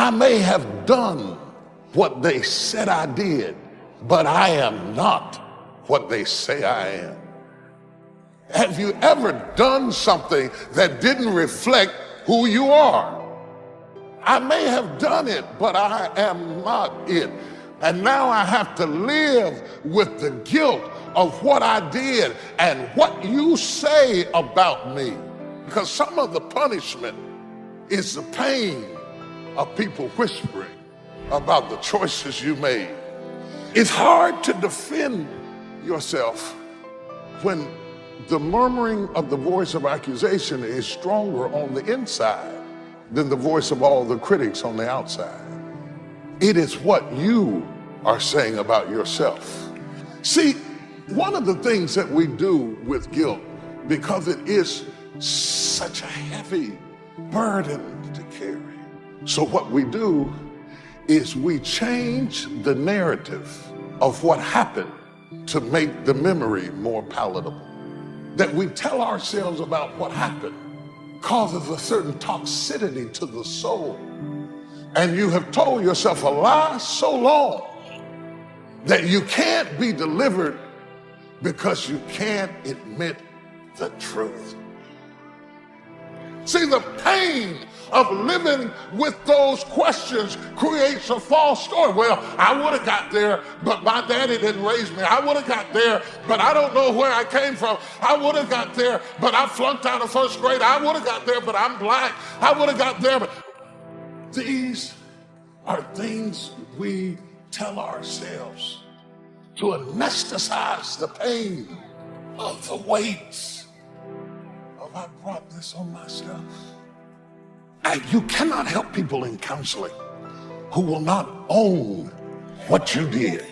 I may have done what they said I did, but I am not what they say I am. Have you ever done something that didn't reflect who you are? I may have done it, but I am not it. And now I have to live with the guilt of what I did and what you say about me. Because some of the punishment is the pain of people whispering about the choices you made. It's hard to defend yourself when the murmuring of the voice of accusation is stronger on the inside than the voice of all the critics on the outside. It is what you are saying about yourself. See, one of the things that we do with guilt, because it is such a heavy burden to carry, so what we do is we change the narrative of what happened to make the memory more palatable. That we tell ourselves about what happened causes a certain toxicity to the soul. And you have told yourself a lie so long that you can't be delivered because you can't admit the truth. See, the pain of living with those questions creates a false story. Well, I would have got there, but my daddy didn't raise me. I would have got there, but I don't know where I came from. I would have got there, but I flunked out of first grade. I would have got there, but I'm black. I would have got there, but these are things we tell ourselves to anesthetize the pain of the weight of I brought this on myself. And you cannot help people in counseling who will not own what you did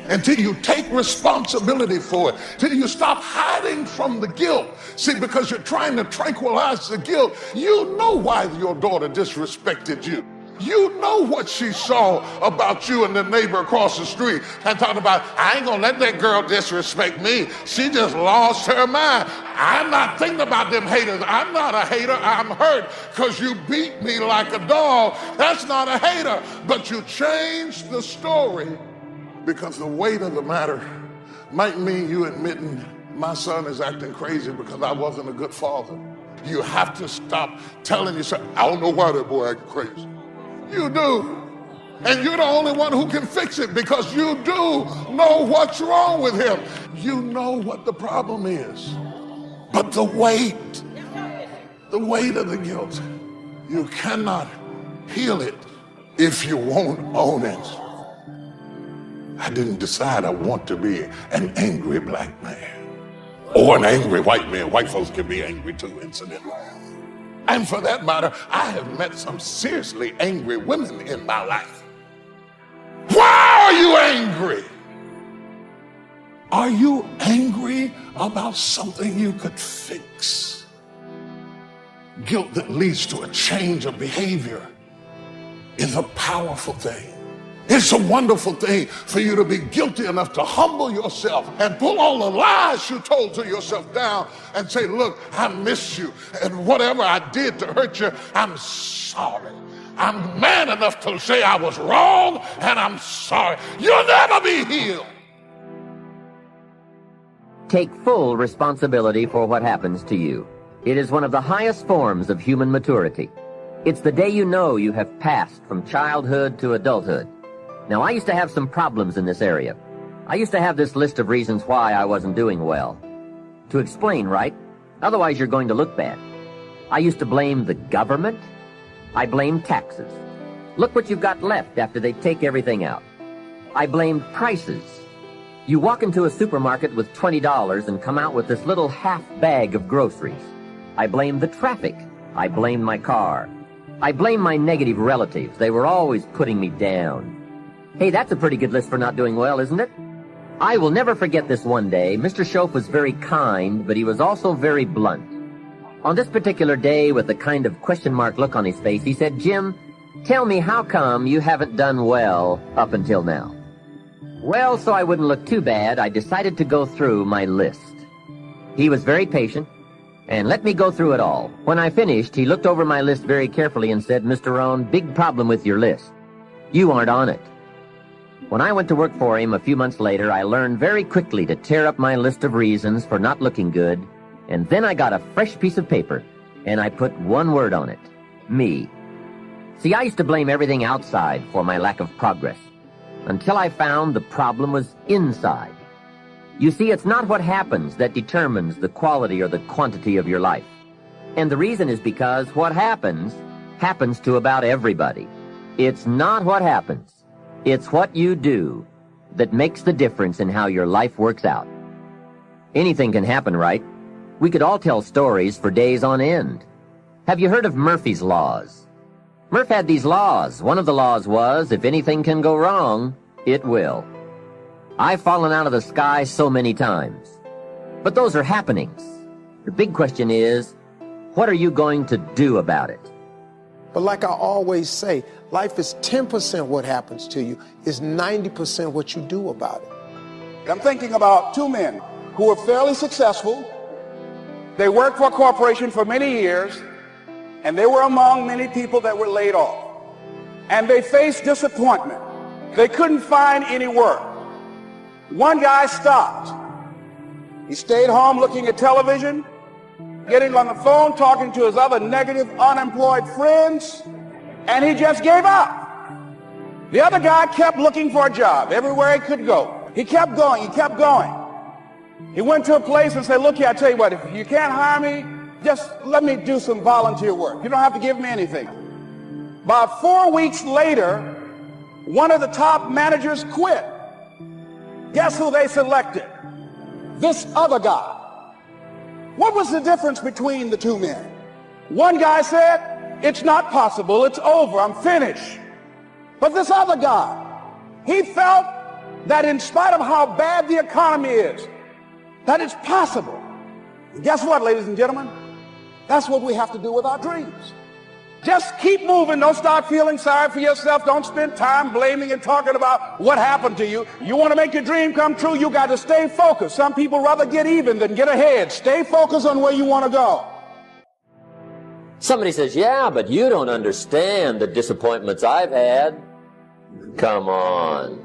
until you take responsibility for it, till you stop hiding from the guilt. See, because you're trying to tranquilize the guilt. You know why your daughter disrespected you. You know what she saw about you and the neighbor across the street and talked about, I ain't gonna let that girl disrespect me. She just lost her mind. I'm not thinking about them haters. I'm not a hater. I'm hurt because you beat me like a dog. That's not a hater. But you changed the story because the weight of the matter might mean you admitting my son is acting crazy because I wasn't a good father. You have to stop telling yourself, I don't know why that boy acting crazy. You do. And you're the only one who can fix it because you do know what's wrong with him. You know what the problem is. But the weight of the guilt, you cannot heal it if you won't own it. I didn't decide I want to be an angry black man or an angry white man. White folks can be angry too, incidentally. And for that matter, I have met some seriously angry women in my life. Why are you angry? Are you angry about something you could fix? Guilt that leads to a change of behavior is a powerful thing. It's a wonderful thing for you to be guilty enough to humble yourself and pull all the lies you told to yourself down and say, look, I miss you. And whatever I did to hurt you, I'm sorry. I'm man enough to say I was wrong and I'm sorry. You'll never be healed. Take full responsibility for what happens to you. It is one of the highest forms of human maturity. It's the day you know you have passed from childhood to adulthood. Now, I used to have some problems in this area. I used to have this list of reasons why I wasn't doing well. To explain, right? Otherwise, you're going to look bad. I used to blame the government. I blamed taxes. Look what you've got left after they take everything out. I blamed prices. You walk into a supermarket with $20 and come out with this little half bag of groceries. I blamed the traffic. I blamed my car. I blamed my negative relatives. They were always putting me down. Hey, that's a pretty good list for not doing well, isn't it? I will never forget this one day. Mr. Shoaff was very kind, but he was also very blunt. On this particular day, with a kind of question mark look on his face, he said, Jim, tell me how come you haven't done well up until now? Well, so I wouldn't look too bad, I decided to go through my list. He was very patient, and let me go through it all. When I finished, he looked over my list very carefully and said, "Mr. Rohn, big problem with your list. You aren't on it." When I went to work for him a few months later, I learned very quickly to tear up my list of reasons for not looking good, and then I got a fresh piece of paper, and I put one word on it: me. See, I used to blame everything outside for my lack of progress, until I found the problem was inside. You see, it's not what happens that determines the quality or the quantity of your life. And the reason is because what happens to about everybody. It's not what happens. It's what you do that makes the difference in how your life works out. Anything can happen, right? We could all tell stories for days on end. Have you heard of Murphy's Laws? Murph had these laws. One of the laws was, if anything can go wrong, it will. I've fallen out of the sky so many times. But those are happenings. The big question is, what are you going to do about it? But like I always say, life is 10% what happens to you, is 90% what you do about it. I'm thinking about two men who were fairly successful. They worked for a corporation for many years, and they were among many people that were laid off. And they faced disappointment. They couldn't find any work. One guy stopped. He stayed home looking at television, getting on the phone, talking to his other negative unemployed friends, and he just gave up. The other guy kept looking for a job everywhere he could go. He kept going, he kept going. He went to a place and said, "Look here, I tell you what, if you can't hire me, just let me do some volunteer work. You don't have to give me anything." About 4 weeks later, one of the top managers quit. Guess who they selected? This other guy. What was the difference between the two men? One guy said, "It's not possible, it's over, I'm finished." But this other guy, he felt that in spite of how bad the economy is, that it's possible. And guess what, ladies and gentlemen? That's what we have to do with our dreams. Just keep moving. Don't start feeling sorry for yourself. Don't spend time blaming and talking about what happened to you. You want to make your dream come true, you got to stay focused. Some people rather get even than get ahead. Stay focused on where you want to go. Somebody says, "Yeah, but you don't understand the disappointments I've had." Come on.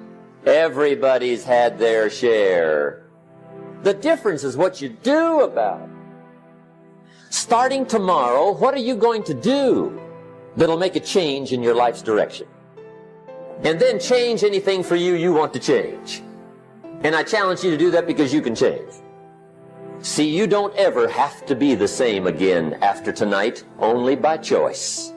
Everybody's had their share. The difference is what you do about it. Starting tomorrow, what are you going to do that'll make a change in your life's direction? And then change anything for you want to change. And I challenge you to do that because you can change. See, you don't ever have to be the same again after tonight, only by choice.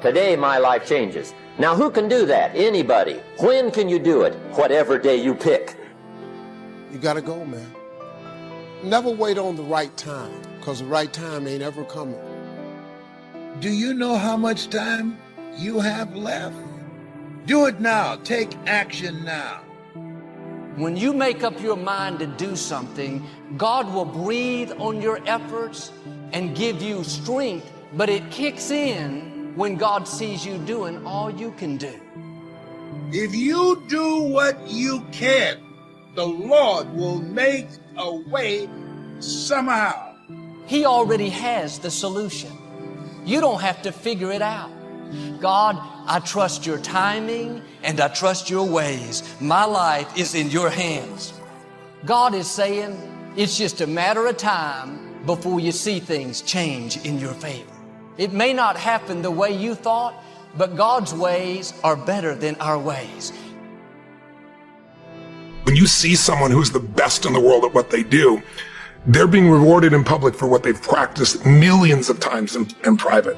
Today, my life changes. Now, who can do that? Anybody. When can you do it? Whatever day you pick. You gotta go, man. Never wait on the right time, because the right time ain't ever coming. Do you know how much time you have left? Do it now. Take action now. When you make up your mind to do something, God will breathe on your efforts and give you strength, but it kicks in when God sees you doing all you can do. If you do what you can, the Lord will make a way somehow. He already has the solution. You don't have to figure it out. God, I trust your timing and I trust your ways. My life is in your hands. God is saying it's just a matter of time before you see things change in your favor. It may not happen the way you thought, but God's ways are better than our ways. When you see someone who's the best in the world at what they do, they're being rewarded in public for what they've practiced millions of times in private.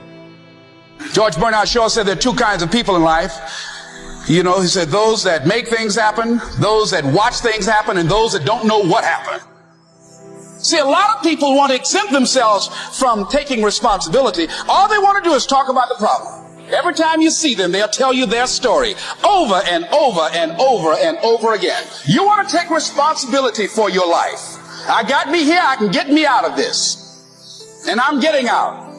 George Bernard Shaw said there are two kinds of people in life. You know, he said those that make things happen, those that watch things happen, and those that don't know what happened. See, a lot of people want to exempt themselves from taking responsibility. All they want to do is talk about the problem. Every time you see them, they'll tell you their story over and over and over and over again. You want to take responsibility for your life. I got me here, I can get me out of this. And I'm getting out.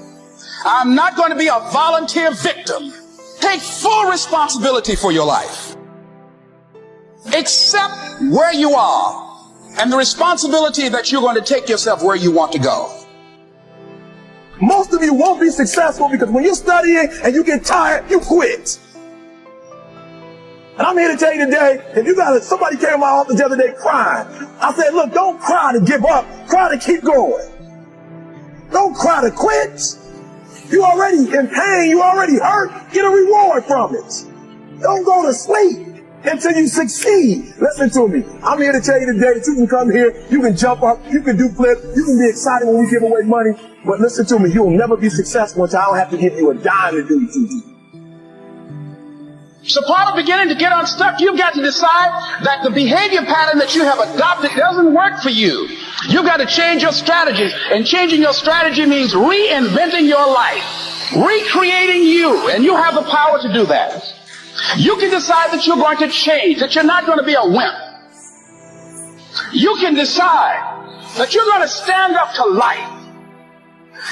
I'm not going to be a volunteer victim. Take full responsibility for your life. Accept where you are and the responsibility that you're going to take yourself where you want to go. Most of you won't be successful because when you're studying and you get tired, you quit. And I'm here to tell you today, if you got somebody came to my office the other day crying. I said, look, don't cry to give up. Cry to keep going. Don't cry to quit. You already in pain. You already hurt. Get a reward from it. Don't go to sleep until you succeed. Listen to me. I'm here to tell you today that you can come here, you can jump up, you can do flips, you can be excited when we give away money. But listen to me, you will never be successful until I don't have to give you a dime to do what you do. So part of beginning to get unstuck, you've got to decide that the behavior pattern that you have adopted doesn't work for you. You've got to change your strategies. And changing your strategy means reinventing your life, recreating you. And you have the power to do that. You can decide that you're going to change, that you're not going to be a wimp. You can decide that you're going to stand up to life.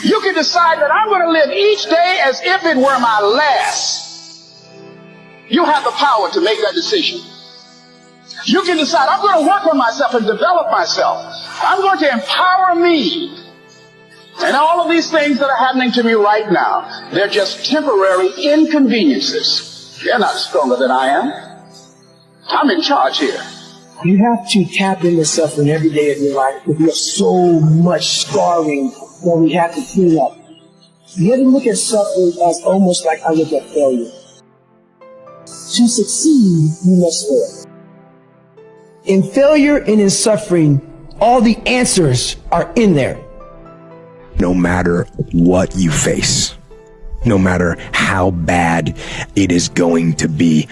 You can decide that I'm going to live each day as if it were my last. You have the power to make that decision. You can decide, I'm going to work on myself and develop myself. I'm going to empower me. And all of these things that are happening to me right now, they're just temporary inconveniences. They're not stronger than I am. I'm in charge here. You have to tap into suffering every day of your life because there's so much scarring that we have to clean up. You ever look at suffering as almost like I look at failure? To succeed, you must fail. In failure and in suffering, all the answers are in there. No matter what you face, no matter how bad it is going to be,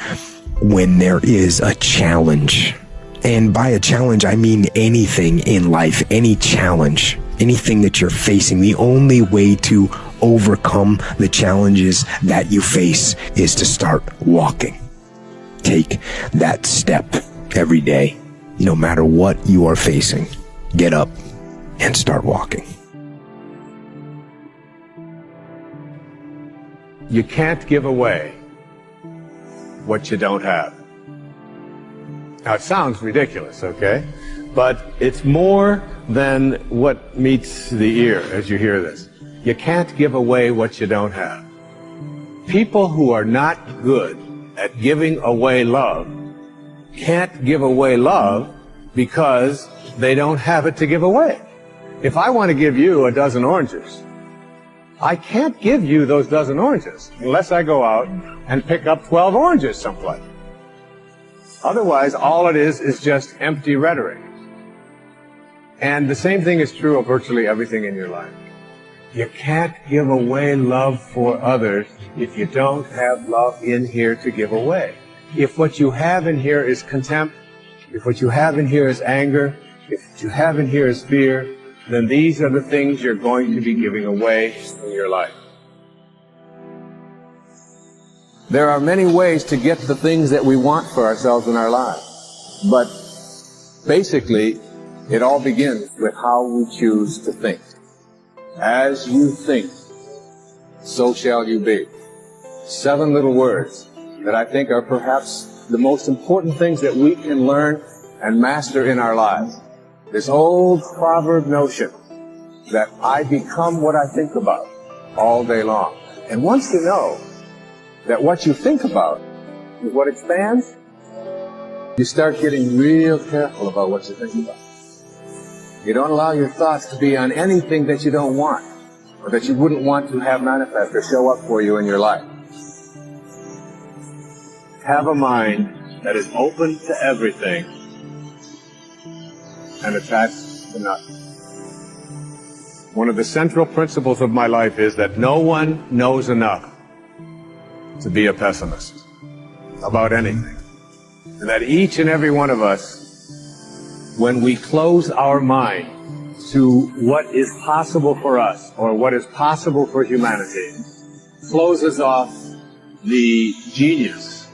when there is a challenge, and by a challenge I mean anything in life, any challenge, anything that you're facing, the only way to overcome the challenges that you face is to start walking. Take that step every day, no matter what you are facing. Get up and start walking. You can't give away what you don't have. Now, it sounds ridiculous, okay? But it's more than what meets the ear as you hear this. You can't give away what you don't have. People who are not good at giving away love can't give away love because they don't have it to give away. If I want to give you a dozen oranges, I can't give you those dozen oranges unless I go out and pick up 12 oranges someplace. Otherwise, all it is just empty rhetoric. And the same thing is true of virtually everything in your life. You can't give away love for others if you don't have love in here to give away. If what you have in here is contempt, if what you have in here is anger, if what you have in here is fear, then these are the things you're going to be giving away in your life. There are many ways to get the things that we want for ourselves in our lives. But basically, it all begins with how we choose to think. As you think, so shall you be. 7 little words that I think are perhaps the most important things that we can learn and master in our lives. This old proverb notion that I become what I think about all day long. And once you know that what you think about is what expands, you start getting real careful about what you think about. You don't allow your thoughts to be on anything that you don't want, or that you wouldn't want to have manifest or show up for you in your life. Have a mind that is open to everything and attached to nothing. One of the central principles of my life is that no one knows enough to be a pessimist about anything. And that each and every one of us, when we close our mind to what is possible for us or what is possible for humanity, closes off the genius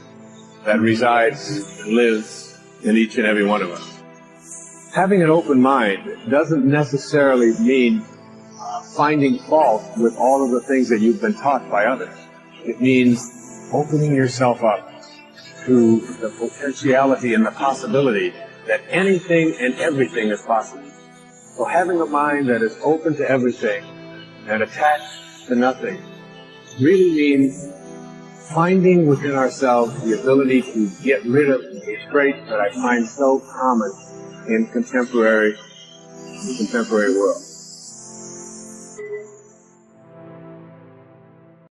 that resides and lives in each and every one of us. Having an open mind doesn't necessarily mean finding fault with all of the things that you've been taught by others. It means opening yourself up to the potentiality and the possibility that anything and everything is possible. So having a mind that is open to everything and attached to nothing really means finding within ourselves the ability to get rid of a trait that I find so common in contemporary world.